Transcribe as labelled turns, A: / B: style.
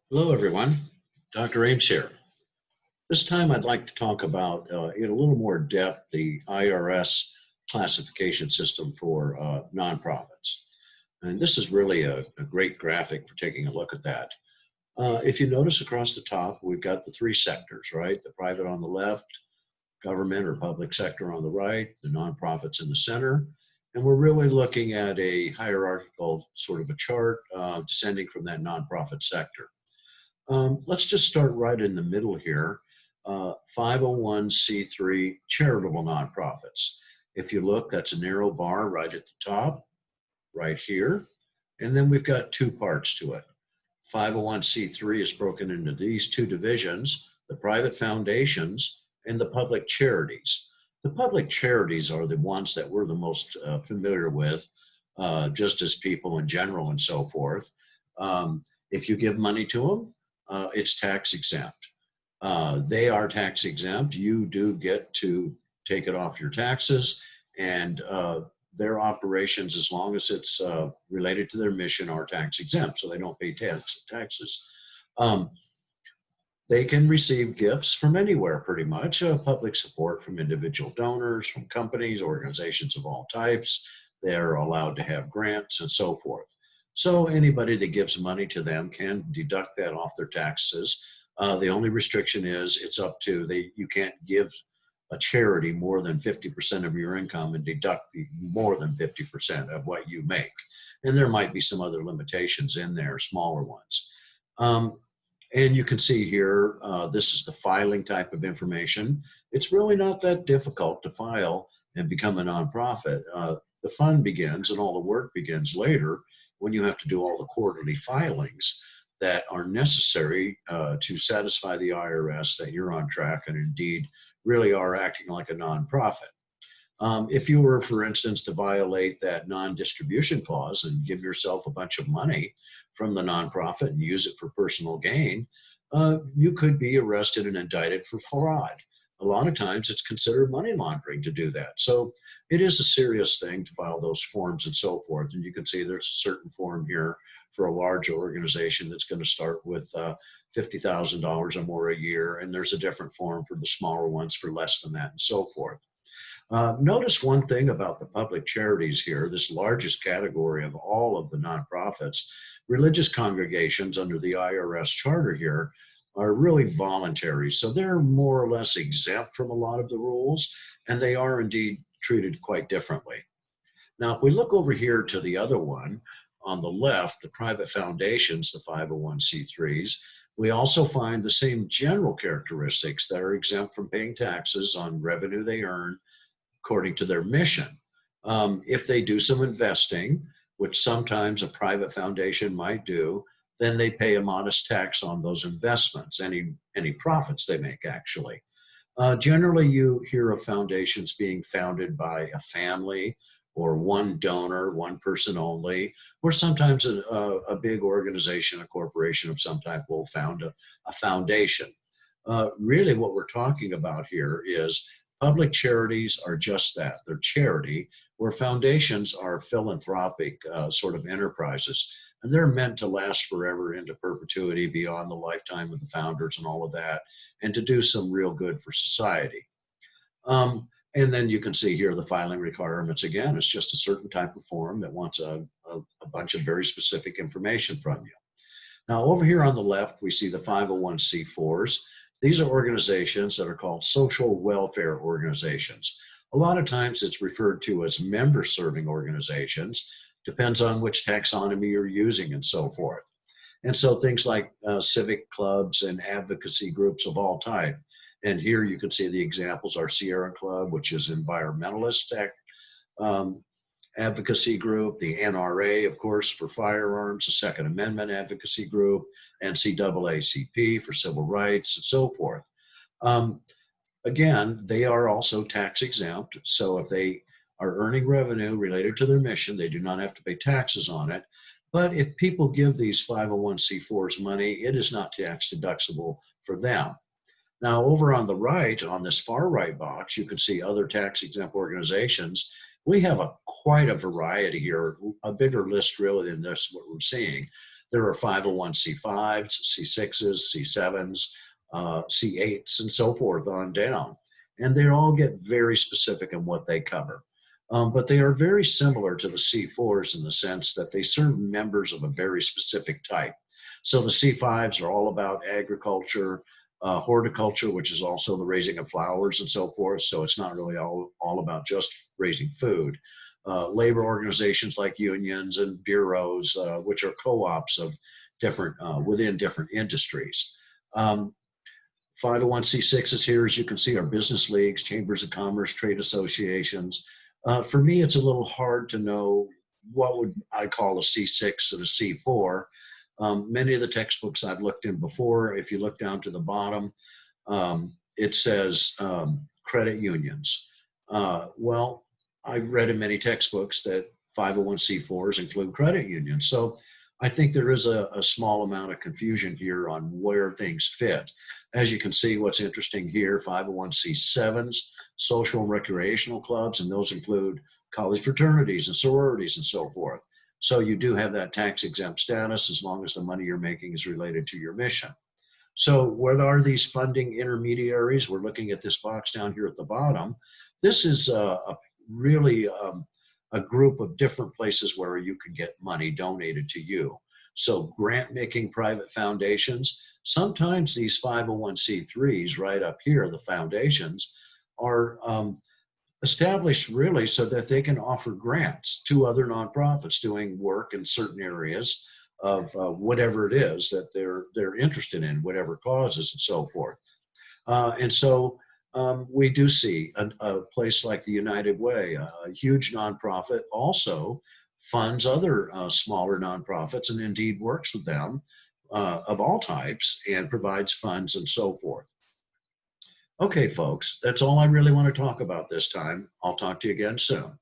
A: Hello, everyone. Dr. Ames here. This time I'd like to talk about, in a little more depth, the IRS classification system for nonprofits. And this is really a great graphic for taking a look at that. If you notice across the top, we've got the three sectors, right? The private on the left, government or public sector on the right, the nonprofits in the center. And we're really looking at a hierarchical sort of a chart descending from that nonprofit sector. Let's just start right in the middle here. 501c3 charitable nonprofits. If you look, that's a narrow bar right at the top, right here. And then we've got two parts to it. 501c3 is broken into these two divisions, the private foundations and the public charities. The public charities are the ones that we're the most familiar with, just as people in general and so forth. If you give money to them, it's tax exempt. They are tax exempt. You do get to take it off your taxes, and their operations, as long as it's related to their mission, are tax exempt, so they don't pay taxes. Um, they can receive gifts from anywhere, pretty much, public support from individual donors, from companies, organizations of all types. They're allowed to have grants and so forth. So anybody that gives money to them can deduct that off their taxes. The only restriction is it's up to, you can't give a charity more than 50% of your income and deduct more than 50% of what you make. And there might be some other limitations in there, smaller ones. And you can see here, this is the filing type of information. It's really not that difficult to file and become a nonprofit. The fun begins and all the work begins later when you have to do all the quarterly filings that are necessary to satisfy the IRS that you're on track and indeed really are acting like a nonprofit. If you were, for instance, to violate that non-distribution clause and give yourself a bunch of money from the nonprofit and use it for personal gain, you could be arrested and indicted for fraud. A lot of times it's considered money laundering to do that. So it is a serious thing to file those forms and so forth. And you can see there's a certain form here for a large organization that's going to start with $50,000 or more a year. And there's a different form for the smaller ones for less than that and so forth. Notice one thing about the public charities here, this largest category of all of the nonprofits. Religious congregations under the IRS charter here are really voluntary. So they're more or less exempt from a lot of the rules, and they are indeed treated quite differently. Now, if we look over here to the other one on the left, the private foundations, the 501c3s, we also find the same general characteristics that are exempt from paying taxes on revenue they earn according to their mission. If they do some investing, which sometimes a private foundation might do, then they pay a modest tax on those investments, any profits they make, actually. Generally, you hear of foundations being founded by a family or one donor, one person only, or sometimes a big organization, a corporation of some type will found a foundation. Really, what we're talking about here is public charities are just that. They're charity, where foundations are philanthropic sort of enterprises. And they're meant to last forever into perpetuity beyond the lifetime of the founders and all of that, and to do some real good for society. And then you can see here the filing requirements again. It's just a certain type of form that wants a bunch of very specific information from you. Now, over here on the left, we see the 501c4s. These are organizations that are called social welfare organizations. A lot of times it's referred to as member-serving organizations, depends on which taxonomy you're using and so forth. And so things like civic clubs and advocacy groups of all type. And here you can see the examples are Sierra Club, which is environmentalist advocacy group, the NRA, of course, for firearms, the Second Amendment advocacy group, NCAACP for civil rights, and so forth. Again, they are also tax exempt. So if they are earning revenue related to their mission, they do not have to pay taxes on it. But if people give these 501c4s money, it is not tax deductible for them. Now, over on the right, on this far right box, you can see other tax exempt organizations. We have quite a variety here, a bigger list really than this, what we're seeing. There are 501c5s, C6s, C7s, C8s, and so forth on down. And they all get very specific in what they cover. But they are very similar to the C4s in the sense that they serve members of a very specific type. So the C5s are all about agriculture, horticulture, which is also the raising of flowers and so forth. So it's not really all about just raising food. Labor organizations like unions and bureaus, which are co-ops of different within different industries. 501c6s here, as you can see, are business leagues, chambers of commerce, trade associations. For me, it's a little hard to know what would I call a C6 and a C4. Many of the textbooks I've looked in before, if you look down to the bottom, it says credit unions. Well, I've read in many textbooks that 501c4s include credit unions. So I think there is a small amount of confusion here on where things fit. As you can see, what's interesting here, 501c7s, social and recreational clubs, and those include college fraternities and sororities and so forth. So you do have that tax exempt status as long as the money you're making is related to your mission. So what are these funding intermediaries? We're looking at this box down here at the bottom. This is really a group of different places where you can get money donated to you. So grant making private foundations, sometimes these 501c3s right up here, the foundations, are established really so that they can offer grants to other nonprofits doing work in certain areas of whatever it is that they're interested in, whatever causes and so forth. And so we do see a place like the United Way, a huge nonprofit, also funds other smaller nonprofits and indeed works with them of all types and provides funds and so forth. Okay, folks, that's all I really want to talk about this time. I'll talk to you again soon.